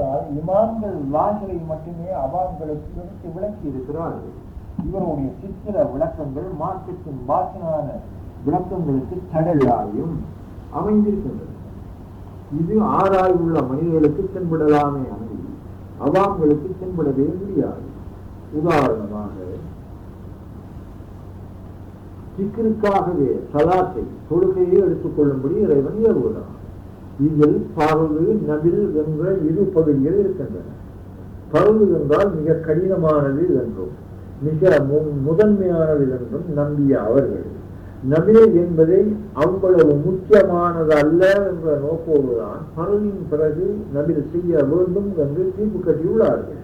ஆனால் இமாம்கள் லாஹிரை மட்டுமே அவாம்களுக்கு விளக்கி இருக்கிறார்கள். இவருடைய சித்திர விளக்கங்கள் மார்க்கத்தின் பாத்தினான விளக்கங்களுக்கு தடலாயும் அமைந்திருக்கின்றன. இது ஆராய்வுள்ள மனிதர்களுக்கு தென்படலாமே அமைதி, அவாம்களுக்கு தென்படவே முடியாது. உதாரணமாக சிக்கிற்காகவே சலாத்தை தொழுகையை எடுத்துக்கொள்ளும்படி இறைவன் ஏவுகிறான். இதில் பருது நபில் என்ற இரு பகுதிகள் இருக்கின்றன. பருது என்றால் மிக கடினமானது என்றும் மிக முதன்மையானது என்றும் நம்பிய அவர்கள் நபில் என்பதை அவ்வளவு முக்கியமானது அல்ல என்ற நோக்கோடுதான் பருவின் பிறகு நபில் செய்ய வேண்டும் என்று தீர்ப்பு கட்டியுள்ளார்கள்.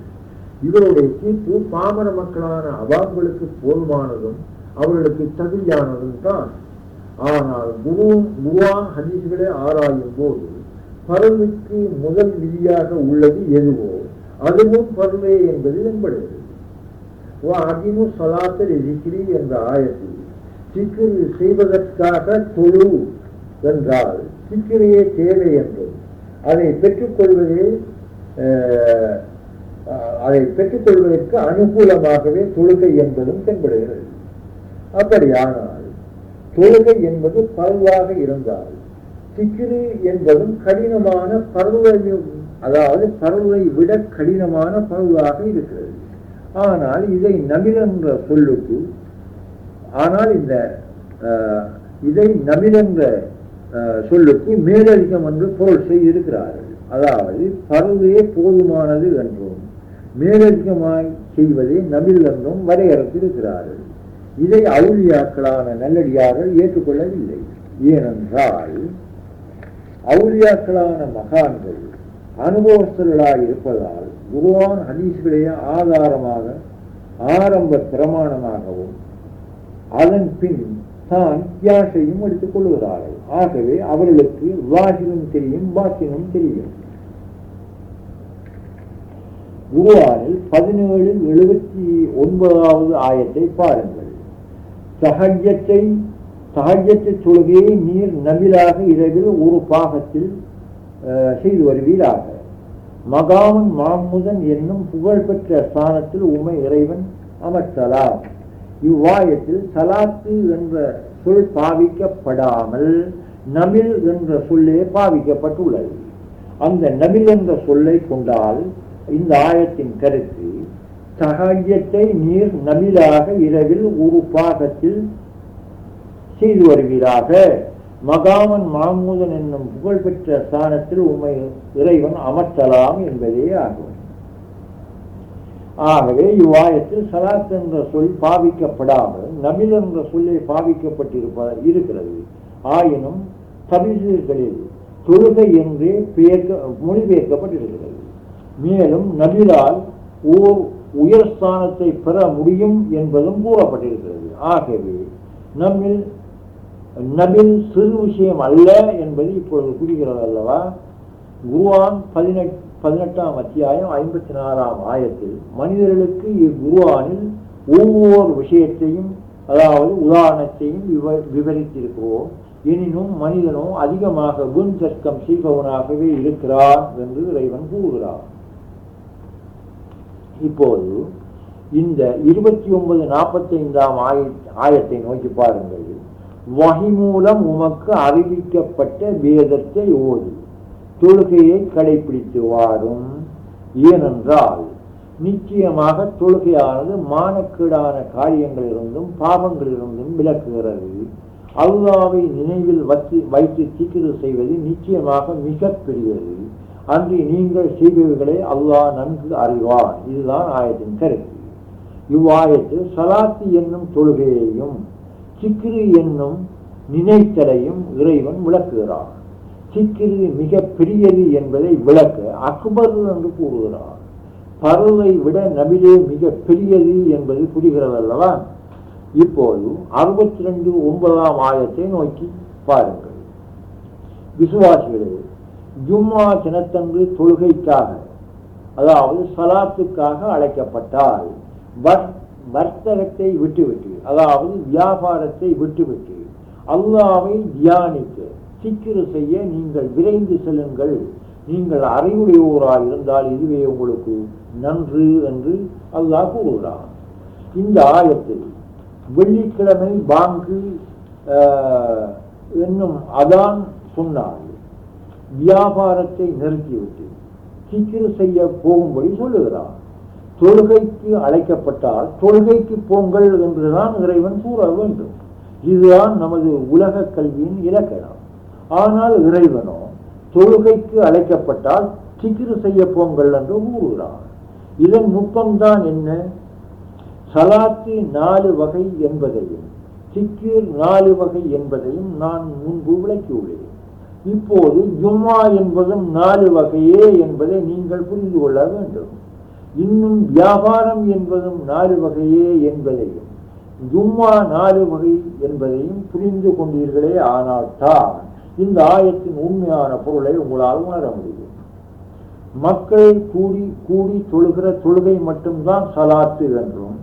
இவருடைய தீர்ப்பு பாமர மக்களான அவாம்களுக்கு போதுமானதும் அவர்களுக்கு தகுதியானதும் தான். ஆனால் குர்ஆன் ஹதீஸ்களை ஆராயும் போது பருவுக்கு முதல் விதியாக உள்ளது எதுவோ அதுவும் பருவே என்பது என்படுகிறது. அதிமு சலாத்தல் ஜிக்ரி என்ற ஆயத்தில் சிக்கிரி செய்வதற்காக தொழு என்றால் சிக்கிரியே தேவை என்றும் அதை பெற்றுக்கொள்வதற்கு அனுகூலமாகவே தொழுகை என்பதும் தென்படுகிறது. அப்படியானால் தொழுகை என்பது பருவாக இருந்தால் சிக்கிரி என்பதும் கடினமான பருவையும், அதாவது பருவை விட கடினமான பருவாக இருக்கிறது. ஆனால் இதை நபில் என்ற சொல்லுக்கு இதை நபில் என்ற சொல்லுக்கு மேலதிகம் என்று பொருள் செய்திருக்கிறார்கள். அதாவது பருவே போதுமானது என்றும் மேலதிகமாய் செய்வதை நபில் என்றும் வரையறுத்திருக்கிறார்கள். இதை அவுலியாக்களான நல்லடியார்கள் ஏற்றுக்கொள்ளவில்லை. ஏனென்றால் அவுலியாக்களான மகான்கள் அனுபவஸ்தர்களாக இருப்பதால் குர்ஆன் ஹதீஸ்களையே ஆதாரமாக ஆரம்ப பிரமாணமாகவும் அதன் பின் தான் கியாசையும் எடுத்துக் கொள்கிறார்கள். ஆகவே அவர்களுக்கு வாஹிரும் தெரியும், பாத்தினும் தெரியும். குர்ஆனில் 1779வது ஆயத்தை பாருங்கள். தஹஜ்ஜத் தொழுகையை நீர் நபிலாக இரவில் ஒரு பாகத்தில் செய்து வருவீராக. மகாமன் மாமுதன் என்னும் புகழ்பெற்ற ஸ்தானத்தில் உம்மை இறைவன் அமர்த்தலாம். இவ்வாயத்தில் சலாத்து என்ற சொல் பாவிக்கப்படாமல் நபில் என்ற சொல்லே பாவிக்கப்பட்டுள்ளது. அந்த நபில் என்ற சொல்லை கொண்டால் இந்த ஆயத்தின் கருத்து தஹஜ்ஜத்தை நீர் நபிலாக இரவில் ஒரு பாகத்தில் செய்து வருவீராக. மகாமன் மாமுதன் என்னும் புகழ்பெற்ற ஸ்தானத்தில் உம்மை இறைவன் அமர்த்தலாம் என்பதே ஆகும். ஆகவே இவ்வாயத்தில் சலாத் என்ற சொல் பாவிக்கப்படாமல் நபில் என்ற சொல்லை பாவிக்கப்பட்டிருக்கிறது. ஆயினும் தபிசீர்களில் தொழுகை என்றே மொழிபெயர்க்கப்பட்டிருக்கிறது. மேலும் நபிலால் ஓர் உயர்ஸ்தானத்தை பெற முடியும் என்பதும் கூறப்பட்டிருக்கிறது. ஆகவே நபில் சிறு விஷயம் அல்ல என்பது இப்பொழுது புரிகிறது அல்லவா? குர்ஆன் 18ஆம் அத்தியாயம் 54ஆம் ஆயத்தில் மனிதர்களுக்கு இக்குர்ஆனில் ஒவ்வொரு விஷயத்தையும், அதாவது உதாரணத்தையும் விவரித்திருக்கிறோம். எனினும் மனிதனோ அதிகமாக வீண் தர்க்கம் செய்பவனாகவே இருக்கிறான் என்று இறைவன் கூறுகிறார். இப்போது இந்த 29-45ஆம் ஆயத்தை நோக்கி பாருங்கள். வஹி மூலம் உமக்கு அறிவிக்கப்பட்ட வேதத்தை ஓது, தொழுகையை கடைபிடித்து வாரும். ஏனென்றால் நிச்சயமாக தொழுகையானது மானக்கேடான காரியங்களிலிருந்தும் பாவங்களிலிருந்தும் விலக்குகிறது. அல்லாஹ்வை நினைவில் வைத்து திக்ர் செய்வது நிச்சயமாக மிக பெரியது. அன்று நீங்கள் செய்பவர்களை அல்லாஹ் நன்கு அறிவான். இதுதான் ஆயத்தின் கருத்து. இவ்வாயத்தில் சலாத்து என்னும் தொழுகையையும் சிக்ரு என்னும் நினைத்தலையும் இறைவன் விளக்குகிறார். சிக்ரு மிக பெரியது என்பதை விளக்க அக்பர் என்று கூறுகிறார். பருவை விட நபிலே மிக பெரியது என்பது புரிகிறது அல்லவா? இப்போது 62-9ஆம் ஆயத்தை நோக்கி பாருங்கள். விசுவாசிகளே, ஜும்மா தினத்தன்று தொழுகைக்காக, அதாவது சலாத்துக்காக அழைக்கப்பட்டால் வர்த்தகத்தை விட்டுவிட்டு, அதாவது வியாபாரத்தை விட்டுவிட்டு அல்லாஹ்வை தியானிக்க சிக்கிரு செய்ய நீங்கள் விரைந்து செல்லுங்கள். நீங்கள் அறிவுடையோராக இருந்தால் இதுவே உங்களுக்கு நன்று என்று அல்லாஹ் கூறுகிறார். இந்த ஆயத்தில் வெள்ளிக்கிழமை பாங்கு என்னும் அதான் சொன்னால் வியாபாரத்தை நிறுத்திவிட்டு சிக்கிரு செய்ய போகும்படி சொல்லுகிறார். தொழுகைக்கு அழைக்கப்பட்டால் தொழுகைக்கு போங்கள் என்றுதான் இறைவன் கூற வேண்டும். இதுதான் நமது உலக கல்வியின் இலக்கணம். ஆனால் இறைவனோ தொழுகைக்கு அழைக்கப்பட்டால் சிக்கிரு செய்ய போங்கள் என்று கூறுகிறார். இதன் நுட்பம்தான் என்ன? சலாத்து 4 வகை என்பதையும் சிக்கிர் 4 வகை என்பதையும் நான் முன்பு விளக்கியுள்ளேன். இப்போது ஜும்மா என்பதும் 4 வகையே என்பதை நீங்கள் புரிந்து கொள்ள வேண்டும். இன்னும் வியாபாரம் என்பதும் 4 வகையே என்பதையும் ஜும்மா 4 வகை என்பதையும் புரிந்து கொண்டீர்களே. ஆனால் தான் இந்த ஆயத்தின் உண்மையான பொருளை உங்களால் உணர முடியும். மக்கள் கூடி கூடி தொழுகிற தொழுகை மட்டும்தான் சலாத்து என்றும்,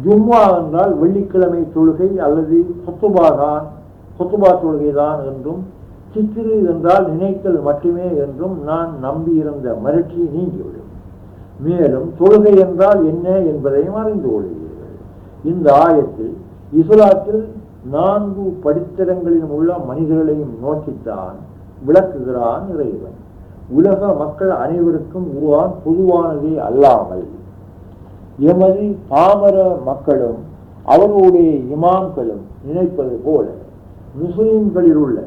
ஜும்மா என்றால் வெள்ளிக்கிழமை தொழுகை அல்லது குத்துபா தொழுகைதான் என்றும், சிக்கிரு என்றால் நினைத்தல் மட்டுமே என்றும் நான் நம்பியிருந்த மகிழ்ச்சி நீங்கிவிடும். மேலும் தொழுகை என்றால் என்ன என்பதையும் அறிந்து கொள்கிறீர்கள். இந்த ஆயத்தில் இஸ்லாத்தில் 4 படித்தரங்களில் உள்ள மனிதர்களையும் நோக்கித்தான் விளக்குகிறான் இறைவன். உலக மக்கள் அனைவருக்கும் குர்ஆன் பொதுவானதே அல்லாமல் எமது பாமர மக்களும் அவர்களுடைய இமாம்களும் நினைப்பது போல முஸ்லிம்களில் உள்ள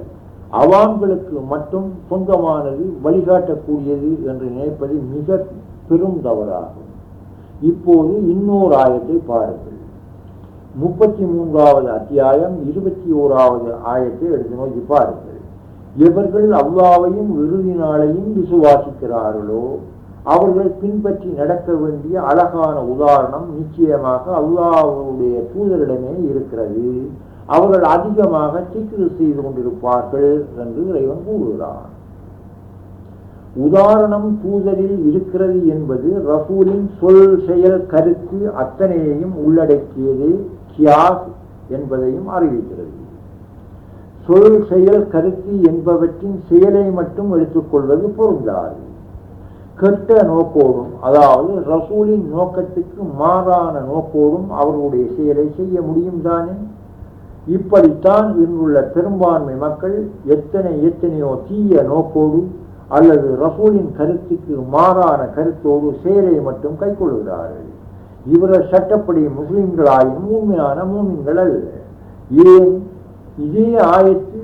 அவாம்களுக்கு மட்டும் சொந்தமானது, வழிகாட்டக்கூடியது என்று நினைப்பது மிக பெரும் தவறாகும். இப்போது இன்னொரு ஆயத்தை பாருங்கள். 33வது அத்தியாயம் 21வது ஆயத்தை எடுத்து நோக்கி பாருங்கள். எவர்கள் அல்லாஹ்வையும் இறுதி நாளையும் விசுவாசிக்கிறார்களோ அவர்கள் பின்பற்றி நடக்க வேண்டிய அழகான உதாரணம் நிச்சயமாக அல்லாஹ்வுடைய தூதரிடமே இருக்கிறது. அவர்கள் அதிகமாக சிக்ரு செய்து கொண்டிருப்பார்கள் என்று இறைவன் கூறுகிறார். உதாரணம் தூதரில் இருக்கிறது என்பது ரசூலின் சொல் செயல் கருத்து அத்தனையையும் உள்ளடக்கியது கியாஸ் என்பதையும் அறிவிக்கிறது. சொல் செயல் கருத்து என்பவற்றின் செயலை மட்டும் எடுத்துக்கொள்வது பொருந்தாது. கெட்ட நோக்கோடும், அதாவது ரசூலின் நோக்கத்துக்கு மாறான நோக்கோடும் அவர்களுடைய செயலை செய்ய முடியும் தானே. இப்படித்தான் இன்றுள்ள பெரும்பான்மை மக்கள் எத்தனையோ தீய நோக்கோடு அல்லது ரசூலின் கருத்துக்கு மாறான கருத்தோடு செயலை மட்டும் கைக்கொள்கிறார்கள். இவர்கள் சட்டப்படி முஸ்லிம்களாயினும் உண்மையான மூமின்கள் அல்ல. ஏன்? இதே ஆயத்து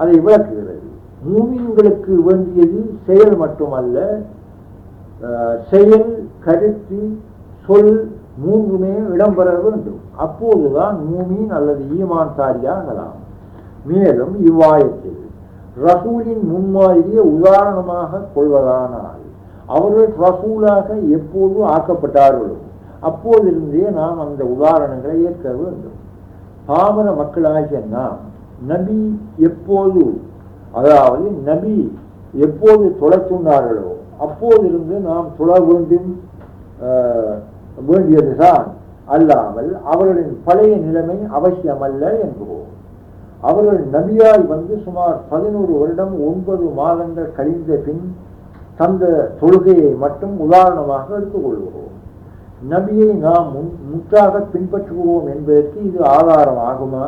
அதை விளக்குகிறது. மூமின்களுக்கு வேண்டியது செயல் மட்டுமல்ல, செயல், கருத்து, சொல் மூன்றுமே இடம்பெற வேண்டும். அப்போதுதான் மூமின் அல்லது ஈமான்தாரியாகலாம். மேலும் இவ்வாயத்தில் ரசூலின் முன்மாதிரியை உதாரணமாக கொள்வதானால் அவர்கள் ரசூலாக எப்போது ஆக்கப்பட்டார்களோ அப்போதிருந்தே நாம் அந்த உதாரணங்களை ஏற்க வேண்டும். பாமர மக்களாகிய நாம் நபி எப்போது, அதாவது நபி எப்போது தொழ சொன்னார்களோ அப்போதிருந்து நாம் தொழ வேண்டியதுதான் அல்லாமல் அவர்களின் பழைய நிலைமை அவசியமல்ல என்கிறோம். அவர்கள் நபியாய் வந்து சுமார் 11 வருடம் 9 மாதங்கள் கழிந்த பின் தந்த தொழுகையை மட்டும் உதாரணமாக எடுத்துக்கொள்கிறோம். நபியை நாம் முற்றாக பின்பற்றுகிறோம் என்பதற்கு இது ஆதாரம் ஆகுமா?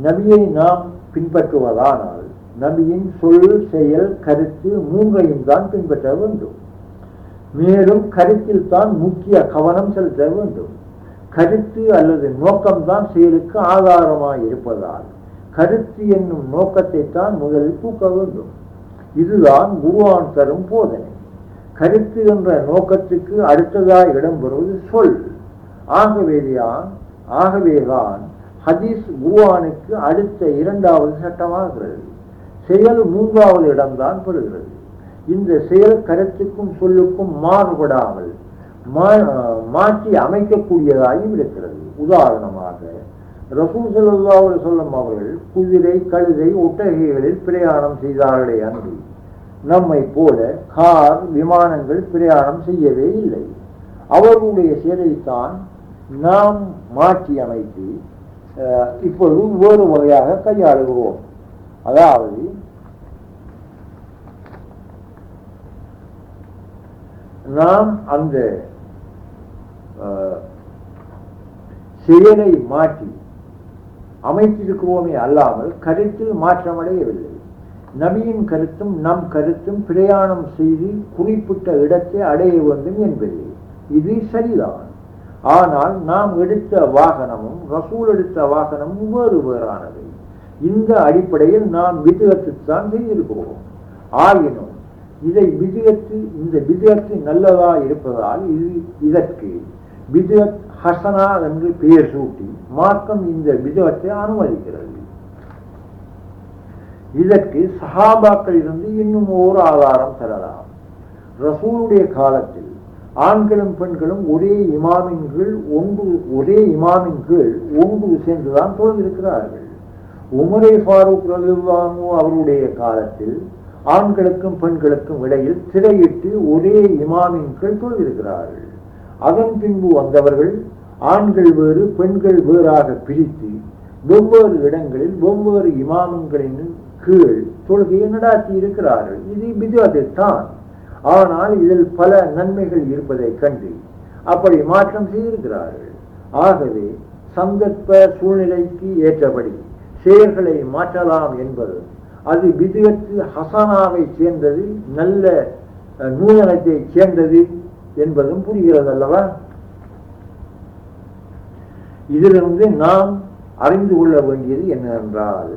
நபியை நாம் பின்பற்றுவதானால் நபியின் சொல் செயல் கருத்து மூன்றையும் தான் பின்பற்ற வேண்டும். மேலும் கருத்தில் தான் முக்கிய கவனம் செலுத்த வேண்டும். கருத்து அல்லது நோக்கம்தான் செயலுக்கு ஆதாரமாக இருப்பதால் கருத்து என்னும் நோக்கத்தை தான் முதலில் தூக்க வேண்டும். இதுதான் குர்ஆன் தரும் போதனை. கருத்து என்ற நோக்கத்துக்கு அடுத்ததாய் இடம்பெறுவது சொல். ஆகவேதான் ஹதீஸ் குர்ஆனுக்கு அடுத்த 2வது சட்டமாகிறது. செயல் 3வது இடம்தான் பெறுகிறது. இந்த செயல் கருத்துக்கும் சொல்லுக்கும் மாறுபடாமல் மாற்றி அமைக்கக்கூடியதாயும் இருக்கிறது. உதாரணமாக ரசூல் ஸல்லல்லாஹு அலைஹி வஸல்லம் அவர்கள் குதிரை, கழுதை, ஒட்டகைகளில் பிரயாணம் செய்தார்களே அன்றி நம்மை போல கார், விமானங்கள் பிரயாணம் செய்யவே இல்லை. அவர்களுடைய செயலைத்தான் நாம் மாற்றி அமைத்து இப்பொழுது வேறு வகையாக கையாளுகிறோம். அதாவது நாம் அந்த செயலை மாற்றி அமைத்திருக்கிறோமே அல்லாமல் கருத்தில் மாற்றமடையவில்லை. நபியின் கருத்தும் நம் கருத்தும் பிரயாணம் செய்து குறிப்பிட்ட இடத்தை அடைய வேண்டும் என்பதில்லை. இது சரிதான். ஆனால் நாம் எடுத்த வாகனமும் ரசூல் எடுத்த வாகனமும் வேறு வேறானவை. இந்த அடிப்படையில் நாம் பிதுஅத்துத்தான் செய்திருக்கிறோம். ஆயினும் இதை இந்த பிதுஅத்து நல்லதா இருப்பதால் இதற்கு பிதுஅத் ஹசனா என்று பெயர் சூட்டி மார்க்கம் இந்த பிதுஅத்தை அனுமதிக்கிறது. இதற்கு சஹாபாக்கள் இருந்து இன்னும் ஒரு ஆதாரம் தரலாம். ரசூலுடைய காலத்தில் ஆண்களும் பெண்களும் ஒரே இமாமின் கீழ் ஒன்று சேர்ந்துதான் தொழுதிருக்கிறார்கள். உமரே ஃபாரூக் ரலியல்லாஹு அன்ஹு அவருடைய காலத்தில் ஆண்களுக்கும் பெண்களுக்கும் இடையில் திரையிட்டு ஒரே இமாமின் கீழ் தொழுதிருக்கிறார்கள். அதன் பின்பு வந்தவர்கள் ஆண்கள் வேறு பெண்கள் வேறாக பிரித்து வெவ்வேறு இடங்களில் வெவ்வேறு இமாமின்களின் கீழ் தொழுகையை நடாத்தி இருக்கிறார்கள். இது பிதுஅத்தான். ஆனால் இதில் பல நன்மைகள் இருப்பதை கண்டு அப்படி மாற்றம் செய்திருக்கிறார்கள். ஆகவே சந்தர்ப்ப சூழ்நிலைக்கு ஏற்றபடி செயல்களை மாற்றலாம் என்பது அது பிதுஅத்து ஹசனாவை சேர்ந்தது, நல்ல நூதனத்தை சேர்ந்தது என்பதும் புரிகிறது அல்லவா? இதிலிருந்து நாம் அறிந்து கொள்ள வேண்டியது என்னவென்றால்,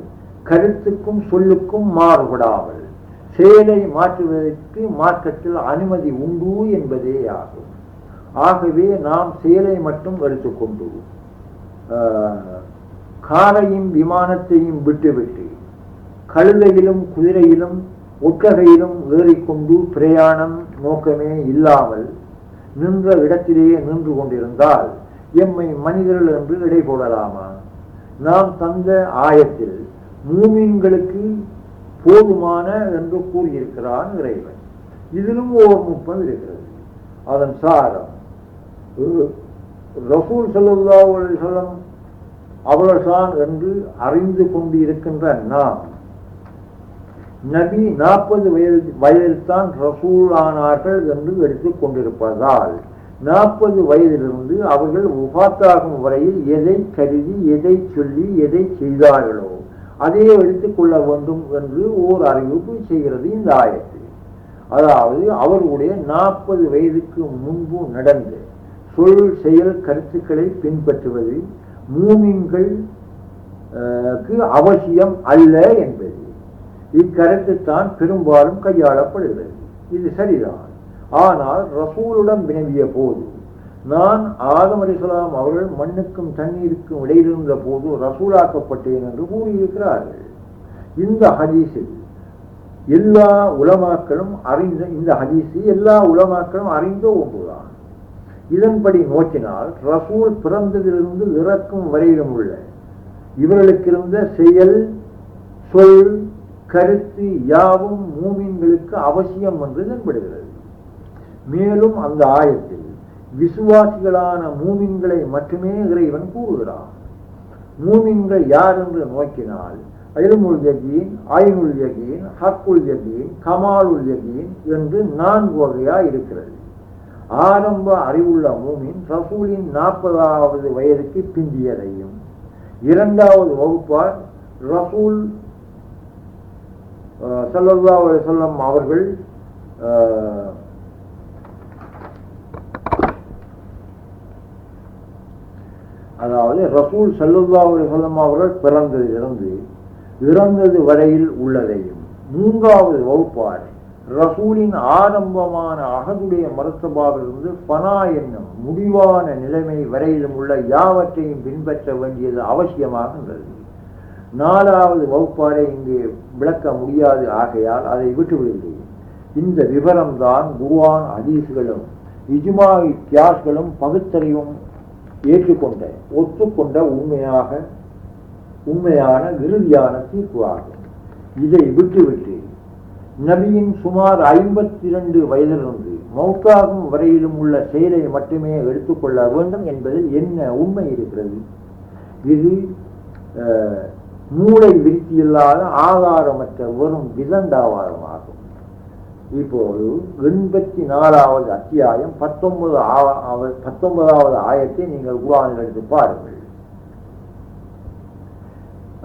கருத்துக்கும் சொல்லுக்கும் மாறுபடாமல் செயலை மாற்றுவதற்கு மார்க்கத்தில் அனுமதி உண்டு என்பதே ஆகும். ஆகவே நாம் செயலை மட்டும் எடுத்துக்கொண்டு காரையும் விமானத்தையும் விட்டுவிட்டு கழுதையிலும் குதிரையிலும் ஒட்டகையிலும் ஏறிக்கொண்டு பிரயாணம் நோக்கமே இல்லாமல் நின்ற இடத்திலேயே நின்று கொண்டிருந்தால் எம்மை மனிதர்கள் என்று இடை போடலாமா? நாம் தந்த ஆயத்தில் மூமின்களுக்கு போதுமான என்று கூறியிருக்கிறான் இறைவன். இதிலும் ஓர் நுட்பம் இருக்கிறது. அதன் சாரம் ரசூல் ஸல்லல்லாஹு அலைஹி வஸல்லம் அவர்கள்தான் என்று அறிந்து கொண்டு இருக்கின்ற நாம், நபி 40 வயதில் தான் ரசூல் ஆனார்கள் என்று எடுத்துக் கொண்டிருப்பதால் 40 வயதிலிருந்து அவர்கள் வஃபாத்தாகும் வரையில் எதை கருதி எதை சொல்லி எதை செய்தார்களோ அதே எடுத்துக்கொள்ள வேண்டும் என்று ஓர் அறிவிப்பு செய்கிறது இந்த ஆயத்து. அதாவது அவர்களுடைய 40 வயதுக்கு முன்பு நடந்த சொல் செயல் கருத்துக்களை பின்பற்றுவது மூமின்களுக்கு அவசியம் அல்ல என்பது. இக்கருத்து தான் பெரும்பாலும் கையாளப்படுகிறது. இது சரிதான். ஆனால் ரசூலுடன் வினவிய போது, நான் ஆதம் அலைஹிஸ்ஸலாம் அவர்கள் மண்ணுக்கும் தண்ணீருக்கும் இடையிலிருந்த போது ரசூலாக்கப்பட்டேன் என்று கூறியிருக்கிறார்கள். இந்த ஹதீஸில் எல்லா உலமாக்களும் அறிந்த ஒன்றுதான். இதன்படி நோக்கினால் ரசூல் பிறந்ததிலிருந்து இறக்கும் வரையிலும் உள்ள இவர்களுக்கு இருந்த செயல் சொல் கருத்து யாவும் மூமின்களுக்கு அவசியம் என்று தென்படுகிறது. மேலும் அந்த ஆயத்தில் விசுவாசிகளான மூமின்களை மட்டுமே இறைவன் கூறுகிறான். மூமின்கள் யார் என்று நோக்கினால் இல்முல் யகீன், ஐனுல் யகீன், ஹக்குல் யகீன், கமாலுல் யகீன் என்று 4 வகையா இருக்கிறது. ஆரம்ப அறிவுள்ள மூமின் ரசூலின் 40வது வயதுக்கு பிந்தியதையும், 2வது வகுப்பார் ரசூல் ஸல்லல்லாஹு அலைஹி வஸல்லம் அவர்கள் அதாவது ரசூல் ஸல்லல்லாஹு அலைஹி வஸல்லம் அவர்கள் பிறந்ததிலிருந்து இறந்தது வரையில் உள்ளதையும், 3வது வகுப்பார் ரசூலின் ஆரம்பமான அகதுடைய மருத்துவாவிலிருந்து ஃபனா என்னும் முடிவான நிலைமை வரையிலும் உள்ள யாவற்றையும் பின்பற்ற வேண்டியது அவசியமாகின்றது. 4வது வகுப்பாரை இங்கு விளக்க முடியாது. ஆகையால் அதை விட்டுவிடுகிறேன். இந்த விவரம்தான் குர்ஆன் ஹதீஸ்களும் இஜ்மா கியாஸ்களும் பகுத்தறிவும் ஒத்துக்கொண்ட உண்மையான இறுதியான தீர்ப்பு ஆகும். இதை விட்டுவிட்டு நபியின் சுமார் 52 வயதிலிருந்து மௌத்தாகும் வரையிலும் உள்ள செயலை மட்டுமே எடுத்துக்கொள்ள வேண்டும் என்பதில் என்ன உண்மை இருக்கிறது? இது மூளை விருத்தி இல்லாத ஆதாரமற்ற வெறும் விதண்டாவாதமாகும். இப்போது 84வது அத்தியாயம் 19வது ஆயத்தை நீங்கள் குர்ஆனில் எடுத்து பாருங்கள்.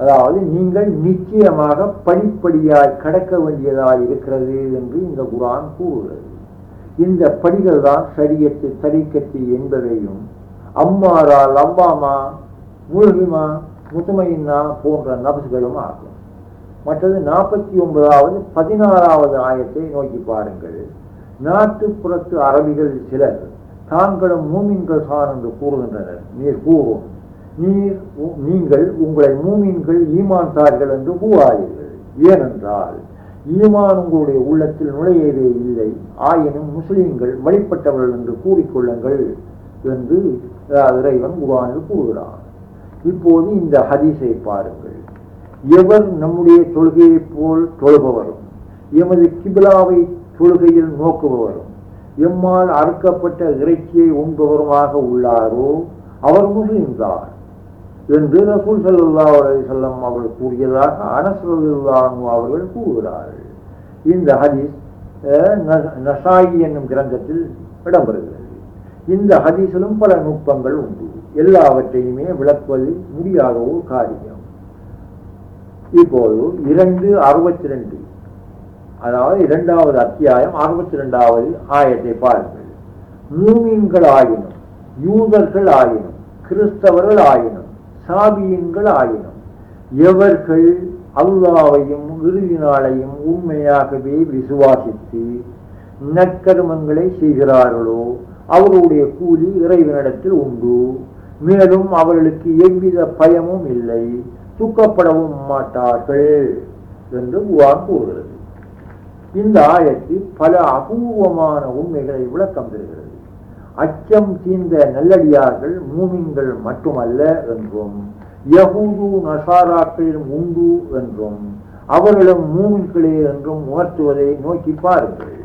அதாவது நீங்கள் நிச்சயமாக படிப்படியாய் கடக்க வேண்டியதாக இருக்கிறது என்று இந்த குர்ஆன் கூறுகிறது. இந்த படிகள் தான் ஷரியத்து, தரீக்கத்து என்பதையும் அம்மாரா, லவ்வாமா, முல்ஹிமா, முத்மயின்னா போன்ற நப்ஸ்களும் ஆகும். மற்றது 49வது 16வது ஆயத்தை நோக்கி பாருங்கள். நாட்டுப்புறத்து அரபிகள் சிலர் தாங்களும் மூமின்கள் தான் என்று கூறுகின்றனர். நீர் கூறும், நீங்கள் உங்களை மூமின்கள் ஈமான்தார்கள் என்று கூறாதீர்கள். ஏனென்றால் ஈமான் உங்களுடைய உள்ளத்தில் நுழையவே இல்லை. ஆயினும் முஸ்லிம்கள் வழிபட்டவர்கள் என்று கூறிக்கொள்ளுங்கள் என்று இறைவன் குர்ஆனில் கூறுகிறான். இப்போது இந்த ஹதீஸை பாருங்கள். எவர் நம்முடைய தொழுகையை போல் தொழுபவரும் எமது கிபிலாவை தொழுகையில் நோக்குபவரும் எம்மால் அறுக்கப்பட்ட இறைச்சியை உண்பவருமாக உள்ளாரோ அவர் முஸ்லிம்தான் என்று ரசூல் ஸல்லல்லாஹு அலைஹி வஸல்லம் அவர்கள் கூறியதாக அனஸ் ரலியல்லாஹு அன்ஹு அவர்கள் கூறுகிறார்கள். இந்த ஹதீஸ் நசாயி என்னும் கிரந்தத்தில் இடம்பெறுகிறது. இந்த ஹதீஸிலும் பல நுட்பங்கள் உண்டு. எல்லாவற்றையுமே விளக்குவது முடியாத ஒரு காரியம். இப்போது 2:62, அதாவது 2வது அத்தியாயம் 62வது ஆயத்தை பாருங்கள். மூமின்கள் ஆயினும், யூதர்கள் ஆயினும், கிறிஸ்தவர்கள் ஆயினும், சாபியன்கள் ஆயினும், எவர்கள் அல்லாஹ்வையும் இறுதி நாளையும் உண்மையாகவே விசுவாசித்து நற்கர்மங்களை செய்கிறார்களோ அவருடைய கூலி இறைவனிடத்தில் உண்டு. மேலும் அவர்களுக்கு எவ்வித பயமும் இல்லை, துக்கப்படவும் மாட்டார்கள் என்று குர்ஆன் கூறுகிறது. இந்த ஆயத்து பல அபூர்வமான உண்மைகளை விளக்கம் தருகிறது. அச்சம் தீர்ந்த நல்லடியார்கள் மூமின்கள் மட்டுமல்ல என்றும், யஹூது நசாராக்களிலும் உண்டு என்றும், அவர்களும் மூமின்களே என்றும் உணர்த்துவதை நோக்கி பாருங்கள்.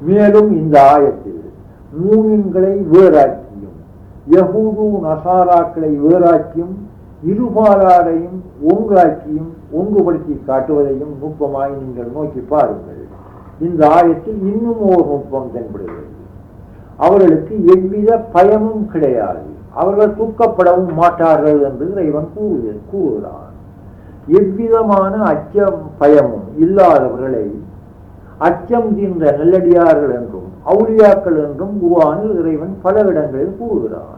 மேலும் இந்த ஆயத்தில் மூமின்களை வேறாக்கியும் யஹூது நசாராக்களை வேறாக்கியும் இருபாலாரையும் ஒன்றாக்கியும் ஒன்றுபடுத்தி காட்டுவதையும் நுட்பமாய் நீங்கள் நோக்கி பாருங்கள். இந்த ஆயத்தில் இன்னும் ஒரு நுட்பம் தென்படுகிறது. அவர்களுக்கு எவ்வித பயமும் கிடையாது, அவர்கள் தூக்கப்படவும் மாட்டார்கள் என்று இறைவன் கூறுகிறான். எவ்விதமான அச்சம் பயமும் இல்லாதவர்களை அச்சம் தீர்ந்த நல்லடியார்கள் என்றும் அவுலியாக்கள் என்றும் குர்ஆனில் இறைவன் பல இடங்களில் கூறுகிறான்.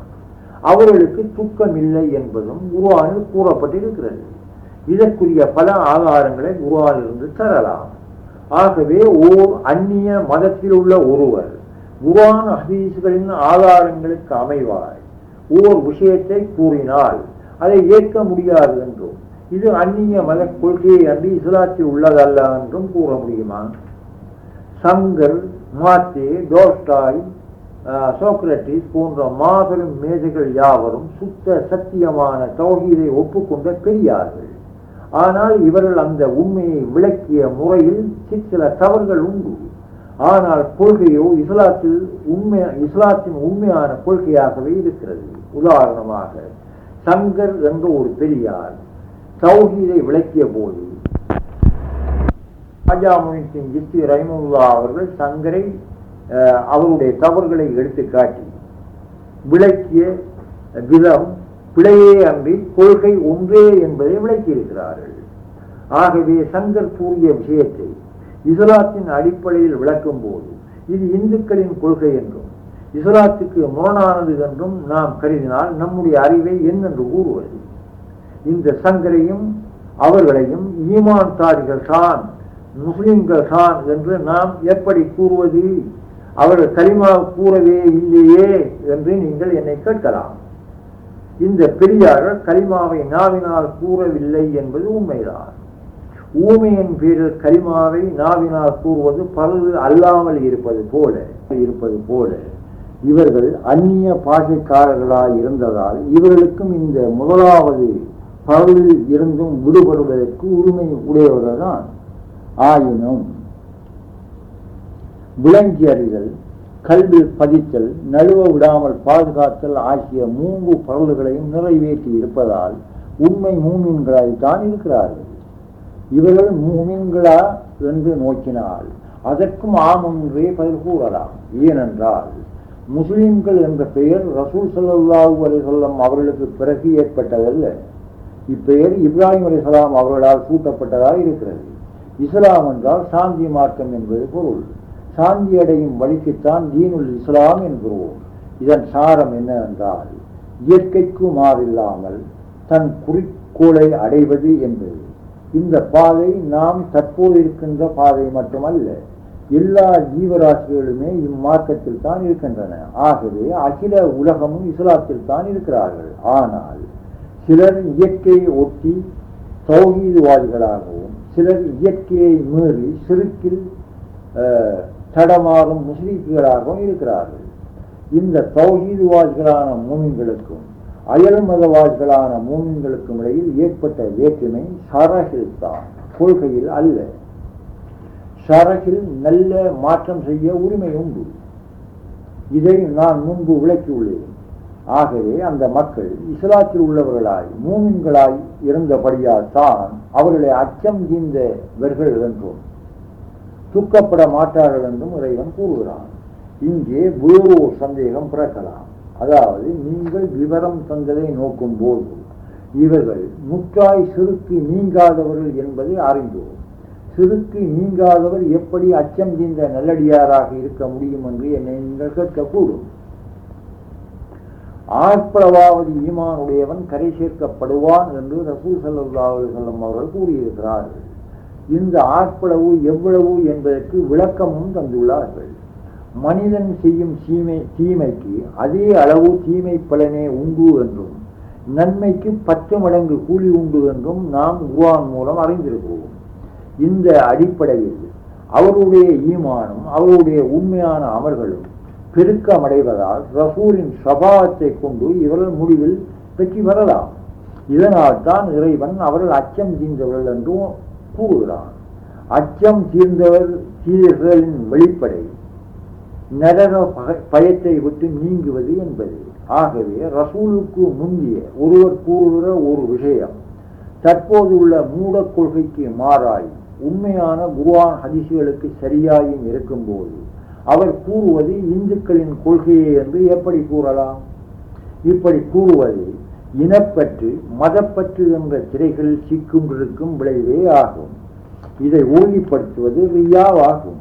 அவர்களுக்கு துக்கம் இல்லை என்பதும் குர்ஆனில் கூறப்பட்டிருக்கிறது. இதற்குரிய பல ஆதாரங்களை குர்ஆனிலிருந்து தரலாம். ஆகவே ஓர் அந்நிய மதத்தில் உள்ள ஒருவர் குர்ஆன் ஹதீஸ்களின் ஆதாரங்களுக்கு அமைவாய் ஓர் விஷயத்தை கூறினால் அதை ஏற்க முடியாது என்றும், இது அந்நிய மத கொள்கையை அன்றி இஸ்லாத்தில் உள்ளதல்ல என்றும் கூற முடியுமா? சங்கர், மார்க்ஸ், டோல்ஸ்டாய், சோக்ரட்டிஸ் போன்ற மாபெரும் மேதைகள் யாவரும் சுத்த சத்தியமான தௌஹீதை ஒப்புக்கொண்ட பெரியார்கள். ஆனால் இவர்கள் அந்த உண்மையை விளக்கிய முறையில் சில தவறுகள் உண்டு. ஆனால் கொள்கையோ இஸ்லாத்தின் உண்மையான கொள்கையாகவே இருக்கிறது. உதாரணமாக சங்கர் என்ற ஒரு பெரியார் தௌஹீதை விளக்கிய போது ராஜா முஹிதீன் சிஸ்தி ரஹிமஹுல்லாஹ் அவர்கள் சங்கரை அவருடைய தவறுகளை எடுத்து காட்டி விளக்கிய விதம் பிழையே அன்றி கொள்கை ஒன்றே என்பதை விளக்கியிருக்கிறார்கள். ஆகவே சங்கர் கூறிய விஷயத்தை இஸ்லாத்தின் அடிப்படையில் விளக்கும் போது இது இந்துக்களின் கொள்கை என்றும் இஸ்லாத்துக்கு முரணானது என்றும் நாம் கருதினால் நம்முடைய அறிவை என்னென்று கூறுவது? இந்த சங்கரையும் அவர்களையும் ஈமான்தாரிகள் தான், முஸ்லிம்கள் தான் என்று நாம் எப்படி கூறுவது? அவர்கள் கலிமா கூறவே இல்லையே என்று நீங்கள் என்னை கேட்கலாம். இந்த பெரியார்கள் கலிமாவை நாவினால் கூறவில்லை என்பது உண்மைதான். ஊமையின் பேரில் கலிமாவை நாவினால் கூறுவது பரவு அல்லாமல் இருப்பது போல இவர்கள் அந்நிய பாஷைக்காரர்களாய் இருந்ததால் இவர்களுக்கும் இந்த முதலாவது பரவில் இருந்தும் விடுபடுவதற்கு உரிமை உடையவர்கள்தான். ஆயினும் விளங்கி அறிதல், கல்வி பதித்தல், நழுவ விடாமல் பாதுகாத்தல் ஆகிய 3 பரவல்களையும் நிறைவேற்றி இருப்பதால் உண்மை மூமின்களாய்த்தான் இருக்கிறார்கள். இவர்கள் மூமின்களா என்று நோக்கினால் அதற்கும் ஆம் என்றே பதில் கூறலாம். ஏனென்றால் முஸ்லிம்கள் என்ற பெயர் ரசூல் ஸல்லல்லாஹு அலைஹி வஸல்லம் அவர்களுக்கு பிறகு ஏற்பட்டதல்ல. இப்பெயர் இப்ராஹிம் அலைஹிஸ்ஸலாம் அவர்களால் சூட்டப்பட்டதாக இருக்கிறது. இஸ்லாம் என்றால் சாந்தி மார்க்கம் என்பது பொருள். சாந்தி அடையும் வழிக்குத்தான் தீனுல் இஸ்லாம் என்கிறோம். இதன் சாரம் என்னவென்றால் இயற்கைக்கு மாறில்லாமல் தன் குறிக்கோளை அடைவது என்பது. இந்த பாதை நாம் தற்போது இருக்கின்ற பாதை மட்டுமல்ல, எல்லா ஜீவராசிகளுமே இம்மார்க்கத்தில் தான் இருக்கின்றன. ஆகவே அகில உலகமும் இஸ்லாத்தில் தான் இருக்கிறார்கள். ஆனால் சிலர் இயற்கையை ஒட்டி தௌஹீதுவாதிகளாகவும் சிலர் இயற்கையை மீறி சிறுக்கில் தடமாறும் முஸ்லிம்களாகவும் இருக்கிறார்கள். இந்த தௌஹீதுவாதிகளான மூமின்களுக்கும் அயல் மதவாதிகளான மூமின்களுக்கும் இடையில் ஏற்பட்ட வேற்றுமை ஷரஹில் தான், கொள்கையில் அல்ல. ஷரஹில் நல்ல மாற்றம் செய்ய உரிமை உண்டு. இதை நான் முன்பு விளக்கியுள்ளேன். ஆகவே அந்த மக்கள் இஸ்லாத்தில் உள்ளவர்களாய் மூமின்களாய் இருந்தபடியால் தான் அவர்களை அச்சம் தீர்ந்தவர்கள் என்றும் துக்கப்பட மாட்டார்கள் என்றும் இறைவன் கூறுகிறான். இங்கே வேறு ஒரு சந்தேகம் பிறக்கலாம். அதாவது நீங்கள் விவரம் தந்ததை நோக்கும் போது இவர்கள் முற்றாய் சிறுக்கு நீங்காதவர்கள் என்பதை அறிந்தோம். சிறுக்கு நீங்காதவர் எப்படி அச்சம் தீர்ந்த நல்லடியாராக இருக்க முடியும் என்று என்னை நீங்கள் கேட்கக்கூடும். ஆற்பளவாவது ஈமானுடையவன் கரை சேர்க்கப்படுவான் என்று ரசூல் ஸல்லல்லாஹு அலைஹி வஸல்லம் அவர்கள் கூறியிருக்கிறார்கள். இந்த ஆற்பளவு எவ்வளவு என்பதற்கு விளக்கமும் தந்துள்ளார்கள். மனிதன் செய்யும் தீமைக்கு அதே அளவு தீமை பலனே உண்டு என்றும் நன்மைக்கு 10 மடங்கு கூலி உண்டு என்றும் நாம் குர்ஆன் மூலம் அறிந்திருக்கிறோம். இந்த அடிப்படையில் அவருடைய ஈமானும் அவருடைய உண்மையான அமல்களும் பெருக்கமடைவதால் ரசூலின் ஷபாஅத்தை கொண்டு இவர்கள் முடிவில் வெற்றி பெறலாம். இதனால் தான் இறைவன் அவர்கள் அச்சம் தீர்ந்தவர்கள் என்றும் கூறுகிறான். அச்சம் தீர்ந்தவர்களின் வெளிப்படை நரக பயத்தை விட்டு நீங்குவது என்பது. ஆகவே ரசூலுக்கு முந்திய ஒருவர் கூறுகிற ஒரு விஷயம் தற்போது உள்ள மூட கொள்கைக்கு மாறாய் உண்மையான குர்ஆன் ஹதீஸ்களுக்கு சரியாயும் இருக்கும்போது அவர் கூறுவது இந்துக்களின் கொள்கையே என்று எப்படி கூறலாம்? இப்படி கூறுவது இனப்பற்று மதப்பற்று என்ற திரைகளில் சிக்கின்றிருக்கும் விளைவே ஆகும். இதை ஊழிப்படுத்துவது ரியாவாகும்.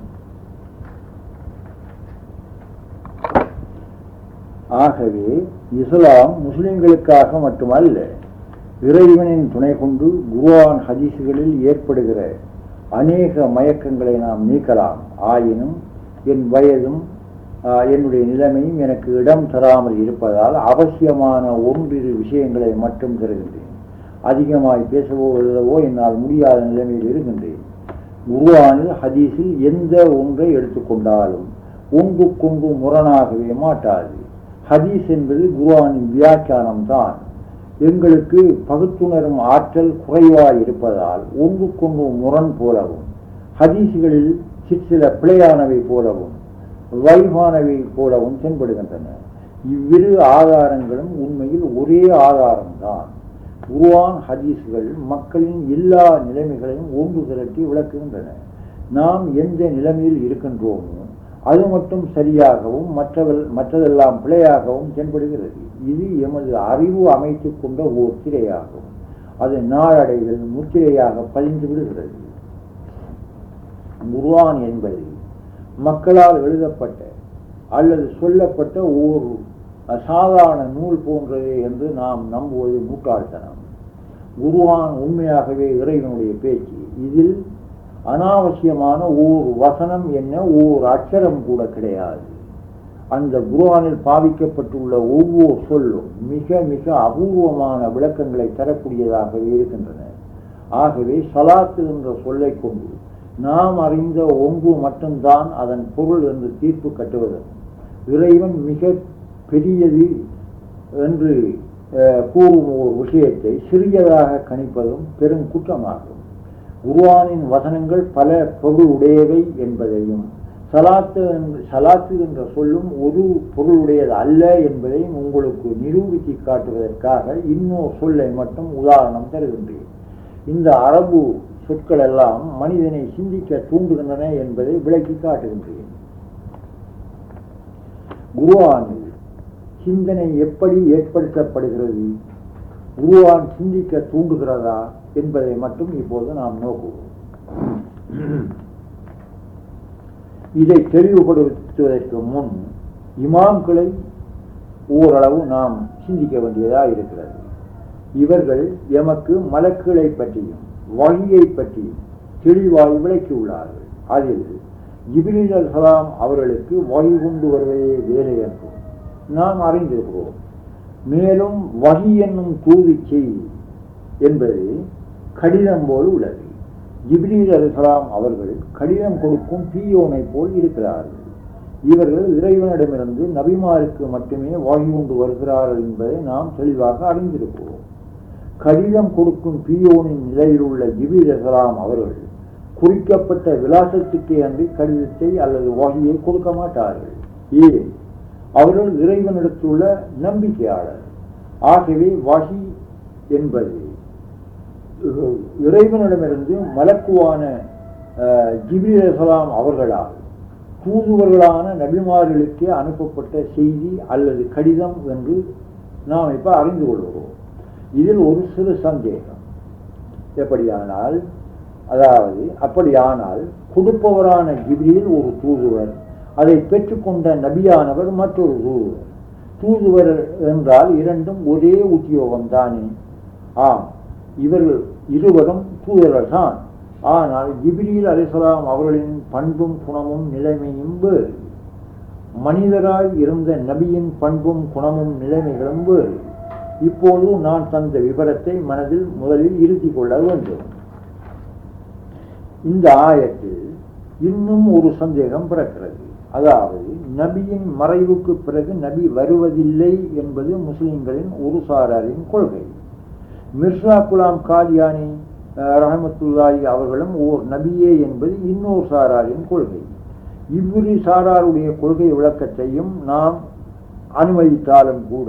ஆகவே இஸ்லாம் முஸ்லிம்களுக்காக மட்டுமல்ல, இறைவனின் துணை கொண்டு குர்ஆன் ஹதீஸ்களில் ஏற்படுகிற அநேக மயக்கங்களை நாம் நீக்கலாம். ஆயினும் என் வயதும் என்னுடைய நிலைமையும் எனக்கு இடம் தராமல் இருப்பதால் அவசியமான ஒன்றிரு விஷயங்களை மட்டும் தருகின்றேன். அதிகமாய் பேசவோ எழுதவோ என்னால் முடியாத நிலைமையில் இருக்கின்றேன். குர்ஆனில் ஹதீஸில் எந்த ஒன்றை எடுத்துக்கொண்டாலும் ஒன்றுக்கொன்று முரணாகவே மாட்டாது. ஹதீஸ் என்பது குர்ஆனின் வியாக்கியானம் தான். எங்களுக்கு பகுத்துணரும் ஆற்றல் குறைவாய் இருப்பதால் ஒன்றுக்கொன்று முரண் போலவும் ஹதீஸ்களில் சிற்சில பிழையானவை போலவும் வைவானவை போலவும் தென்படுகின்றன. இவ்விரு ஆதாரங்களும் உண்மையில் ஒரே ஆதாரம்தான். குர்ஆன் ஹதீஸ்கள் மக்களின் எல்லா நிலைமைகளையும் ஒன்று திரட்டி விளக்குகின்றன. நாம் எந்த நிலைமையில் இருக்கின்றோமோ அது மட்டும் சரியாகவும் மற்றதெல்லாம் பிழையாகவும் தென்படுகிறது. இது எமது அறிவு அமைத்து கொண்ட ஓர் திரையாகும். அது நாளடைவில் முத்திரையாக பதிந்து விடுகிறது. குர்ஆன் என்பது மக்களால் எழுதப்பட்ட அல்லது சொல்லப்பட்ட ஓர் சாதாரண நூல் போன்றது என்று நாம் நம்புவது முட்டாள்தனம். குர்ஆன் உண்மையாகவே இறைவனுடைய பேச்சு. இதில் அனாவசியமான ஓர் வசனம் என்ன ஓர் அச்சரம் கூட கிடையாது. அந்த குர்ஆனில் பாவிக்கப்பட்டுள்ள ஒவ்வொரு சொல்லும் மிக மிக அபூர்வமான விளக்கங்களை தரக்கூடியதாகவே இருக்கின்றன. ஆகவே ஸலாத்து என்ற சொல்லை கொண்டு நாம் அறிந்த ஒன்று மட்டும்தான் அதன் பொருள் என்று தீர்ப்பு கட்டுவதும் இறைவன் மிக பெரியது என்று கூறும் ஒரு விஷயத்தை சிறியதாக கணிப்பதும் பெரும் குற்றமாகும். குர்ஆனின் வசனங்கள் பல பொருளுடையவை என்பதையும் சலாத்து என்ற சொல்லும் ஒரு பொருளுடையது அல்ல என்பதையும் உங்களுக்கு நிரூபித்து காட்டுவதற்காக இன்னொரு சொல்லை மட்டும் உதாரணம் தருகின்றேன். இந்த அரபு சொற்கள் எல்லாம் மனிதனை சிந்திக்க தூண்டுகின்றன என்பதை விளக்கி காட்டுகின்றேன். குர்ஆனில் சிந்தனை எப்படி ஏற்படுத்தப்படுகிறது, குர்ஆன் சிந்திக்க தூண்டுகிறதா என்பதை மட்டும் இப்போது நாம் நோக்குவோம். இதை தெளிவுபடுத்துவதற்கு முன் இமாம்களை ஓரளவு நாம் சிந்திக்க வேண்டியதாக இருக்கிறது. இவர்கள் எமக்கு மலக்குகளை பற்றியும் வஹியை பற்றியும் தெளிவாய் விளக்கியுள்ளார்கள். அதில் ஜிப்ரீல் அலைஹிஸ்ஸலாம் அவர்களுக்கு வஹி கொண்டு வருவதே வேலை என்றும் நாம் அறிந்திருக்கிறோம். மேலும் வஹி என்னும் தூது செய்தி என்பது கடிதம் போல் உள்ளது. ஜிப்ரீல் அலைஹிஸ்ஸலாம் அவர்கள் கடிதம் கொடுக்கும் பியோனை போல் இருக்கிறார்கள். இவர்கள் இறைவனிடமிருந்து நபிமாருக்கு மட்டுமே வஹி கொண்டு வருகிறார்கள் என்பதை நாம் தெளிவாக அறிந்திருக்கிறோம். கடிதம் கொடுக்கும் பியோனின் நிலையில் உள்ள ஜிப்ரீல் அலைஹிஸ்ஸலாம் அவர்கள் குறிக்கப்பட்ட விலாசத்துக்கே அன்றி கடிதத்தை அல்லது வஹியை கொடுக்க மாட்டார்கள். ஏன்? அவர்கள் இறைவனிடத்துள்ள நம்பிக்கையாளர். ஆகவே வஹி என்பது இறைவனிடமிருந்து மலக்குவான ஜிப்ரீல் அலைஹிஸ்ஸலாம் அவர்களால் தூதுவர்களான நபிமார்களுக்கே அனுப்பப்பட்ட செய்தி அல்லது கடிதம் என்று நாம் இப்ப அறிந்து கொள்கிறோம். இதில் ஒரு சிறு சந்தேகம். எப்படியானால், அதாவது அப்படியானால் கொடுப்பவரான ஜிப்ரீல் ஒரு தூதுவர், அதை பெற்றுக்கொண்ட நபியானவர் மற்றொரு தூதுவர். தூதுவர் என்றால் இரண்டும் ஒரே உத்தியோகம் தானே? ஆம், இவர்கள் இருவரும் தூதர்கள் தான். ஆனால் ஜிப்ரீல் அலைஹிஸ்ஸலாம் அவர்களின் பண்பும் குணமும் நிலைமையும் வேறு. மனிதராய் இருந்த நபியின் பண்பும் குணமும் நிலைமைகளும் வேறு. இப்போது நான் தந்த விவரத்தை மனதில் முதலில் இருத்தி கொள்ள வேண்டும். இந்த ஆயத்தில் இன்னும் ஒரு சந்தேகம் பிறக்கிறது. அதாவது நபியின் மறைவுக்கு பிறகு நபி வருவதில்லை என்பது முஸ்லிம்களின் ஒரு சாராரின் கொள்கை. மிர்சா குலாம் காதியானி ரஹமத்துல்லாஹி அவர்களும் ஓர் நபியே என்பது இன்னொரு சாராரின் கொள்கை. இவ்விரு சாராருடைய கொள்கை விளக்கத்தையும் நாம் அனுமதித்தாலும் கூட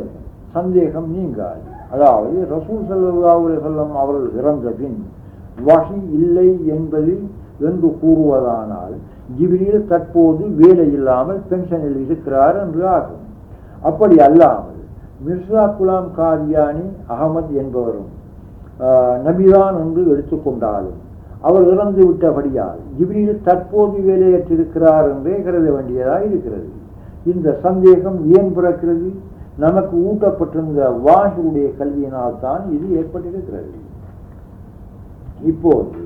சந்தேகம் நீங்காது. அதாவது ரசூல் ஸல்லல்லாஹு அலைஹி வஸல்லம் அவர்கள் இறந்த பின் வஹி இல்லை என்பது என்று கூறுவதானால் ஜிப்ரீல் தற்போது வேலை இல்லாமல் பென்ஷனில் இருக்கிறார் என்று ஆகும். அப்படி அல்லாமல் மிர்சா குலாம் காதியானி அகமது என்பவரும் நபிதான் என்று எடுத்துக்கொண்டாலும் அவர் இறந்து விட்டபடியால் ஜிப்ரீல் தற்போது வேலையற்றிருக்கிறார் என்றே கருத வேண்டியதாக இருக்கிறது. இந்த சந்தேகம் ஏன் பிறக்கிறது? நமக்கு ஊட்டப்பட்டிருந்த வாஹியுடைய கல்வியினால் தான் இது ஏற்பட்டிருக்கிறது. இப்போது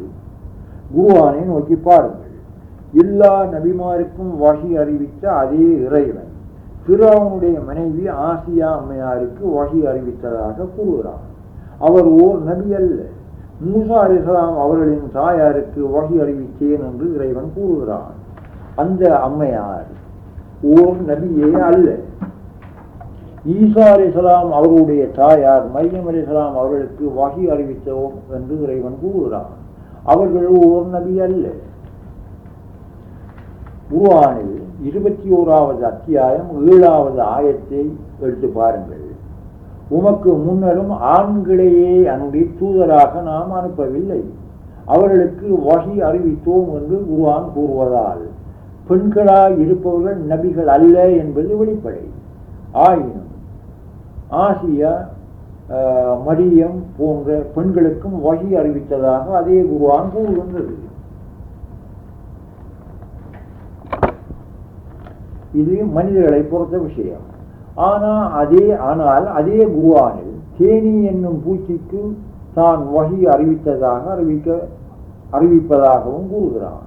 குர்ஆனை நோக்கி பாருங்கள். எல்லா நபிமாருக்கும் வஹி அறிவித்த அதே இறைவன் ஃபிரௌனுடைய மனைவி ஆசியா அம்மையாருக்கு வஹி அறிவித்ததாக கூறுகிறார். அவர் ஓர் நபி அல்ல. மூசா அலைஹிஸ்ஸலாம் அவர்களின் தாயாருக்கு வஹி அறிவித்தேன் என்று இறைவன் கூறுகிறான். அந்த அம்மையார் ஓர் நபியே அல்ல. ஈசா அலைஹிஸ்ஸலாம் அவர்களுடைய தாயார் மரியம் அலைஹிஸ்ஸலாம் அவர்களுக்கு வஹி அறிவித்தோம் என்று இறைவன் கூறுகிறான். அவர்கள் ஓர் நபி அல்ல. குர்ஆனில் 21வது அத்தியாயம் 7வது ஆயத்தை எடுத்து பாருங்கள். உமக்கு முன்னரும் ஆண்களையே அன்றி தூதராக நாம் அனுப்பவில்லை, அவர்களுக்கு வஹி அறிவித்தோம் என்று குர்ஆன் கூறுவதால் பெண்களாய் இருப்பவர்கள் நபிகள் அல்ல என்பது வெளிப்படை. ஆயினும் ஆசியா மரியம் போன்ற பெண்களுக்கும் வஹி அறிவித்ததாக அதே குர்ஆன் கூறுகின்றது. இது மனிதர்களை பொறுத்த விஷயம். ஆனால் அதே குர்ஆனில் தேனி என்னும் பூச்சிக்கு தான் வஹி அறிவிப்பதாகவும் கூறுகிறான்.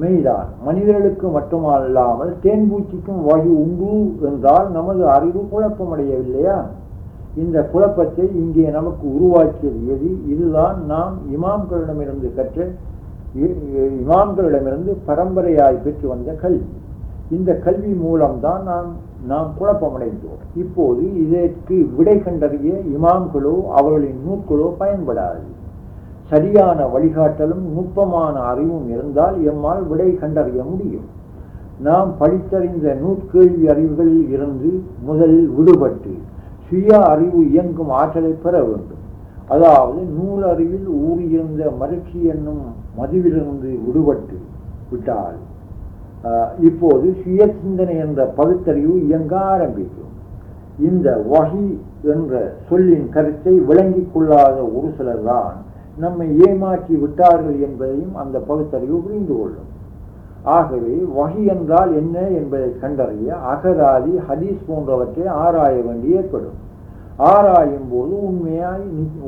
மெய்தான், மனிதர்களுக்கு மட்டுமல்லாமல் தேன்பூச்சிக்கும் வஹி உண்டு என்றால் நமது அறிவு குழப்பமடையவில்லையா? இந்த குழப்பத்தை இங்கே நமக்கு உருவாக்கியது எது? இதுதான் நாம் இமாம்களிடமிருந்து பரம்பரையாய் பெற்று வந்த கல்வி. இந்த கல்வி மூலம்தான் நாம் குழப்பமடைந்தோம். இப்போது இதற்கு விடை கண்டறிய இமாம்களோ அவர்களின் நூல்களோ பயன்படாது. சரியான வழிகாட்டலும் நுட்பமான அறிவும் இருந்தால் எம்மால் விடை கண்டறிய முடியும். நாம் படித்தறிந்த நூற்கேள்வி அறிவுகளில் இருந்து முதலில் விடுபட்டு சுய அறிவு இயங்கும் ஆற்றலை பெற வேண்டும். அதாவது நூலறிவில் ஊறியிருந்த மகிழ்ச்சி என்னும் மதுவிலிருந்து விடுபட்டு விட்டால் இப்போது சுய சிந்தனை என்ற பகுத்தறிவு இயங்க ஆரம்பிக்கும். இந்த வஹி என்ற சொல்லின் கருத்தை விளங்கிக் கொள்ளாத ஒரு சிலர் தான் நம்மை ஏமாற்றி விட்டார்கள் என்பதையும் அந்த பகுத்தறிவு புரிந்து கொள்ளும். ஆகவே வஹி என்றால் என்ன என்பதை கண்டறிய அகராதி, ஹதீஸ் போன்றவற்றை ஆராய வேண்டி ஏற்படும். ஆராயும் போது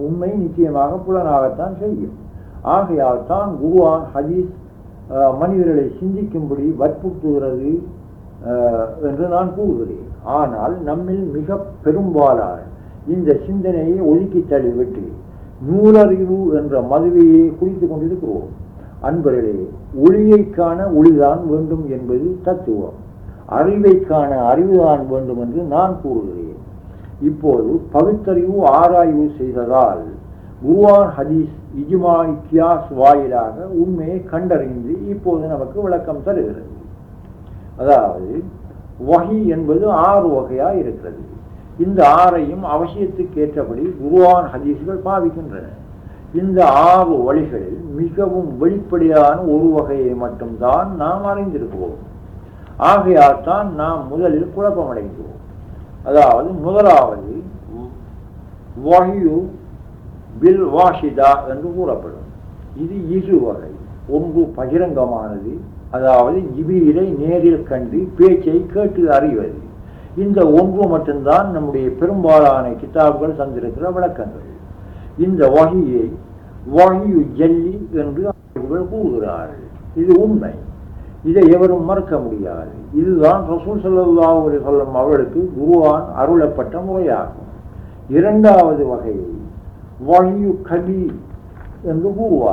உண்மை நிச்சயமாக புலனாகத்தான் செய்யும். ஆகையால் தான் குர்ஆன், ஹதீஸ் மனிதர்களை சிந்திக்கும்படி வற்புறுத்துகிறது என்று நான் கூறுகிறேன். ஆனால் நம்மில் மிக பெரும்பாலான இந்த சிந்தனையை ஒதுக்கி தள்ளிவிட்டு நூலறிவு என்ற மதுவையே குடித்து கொண்டிருக்கிறோம். அன்பர்களே, ஒளியைக்கான ஒளிதான் வேண்டும் என்பது தத்துவம், அறிவைக்கான அறிவுதான் வேண்டும் என்று நான் கூறுகிறேன். இப்போது பகுத்தறிவு ஆராய்வு செய்ததால் குர்ஆன், ஹதீஸ், இஜ்மா, கியாஸ் வாயிலாக உண்மையை கண்டறிந்து இப்போது நமக்கு விளக்கம் தருகிறது. அதாவது வஹி என்பது 6 வகையாக இருக்கிறது. இந்த 6ஐயும் அவசியத்துக்கு ஏற்றபடி குர்ஆன், ஹதீஸ்கள் பாவிக்கின்றன. இந்த 6 வழிகளில் மிகவும் வெளிப்படையான ஒரு வகையை மட்டும்தான் நாம் அறிந்திருக்கிறோம். ஆகையால் தான் நாம் முதலில் குழப்பமடைந்தோம். அதாவது முதலாவது வஹ்யு பில் வாஷிதா என்று கூறப்படும். இது இரு வகை. ஒன்று பகிரங்கமானது, அதாவது ஜிபீரை நேரில் கண்டு பேச்சை கேட்டு அறிவது. இந்த ஒன்று மட்டும்தான் நம்முடைய பெரும்பாலான கிதாப்கள் தந்திருக்கிற விளக்கங்கள். இந்த வஹியை வஹ்யு ஜல்லி என்று அவர்கள் கூறுகிறார்கள். இது உண்மை, இதை எவரும் மறுக்க முடியாது. இதுதான் ரசூல் ஸல்லல்லாஹு அலைஹி வஸல்லம் அவர்களுக்கு குர்ஆன் அருளப்பட்ட முறையாகும். இரண்டாவது வகையை வஹ்யு கபீர் என்று கூறுவார்.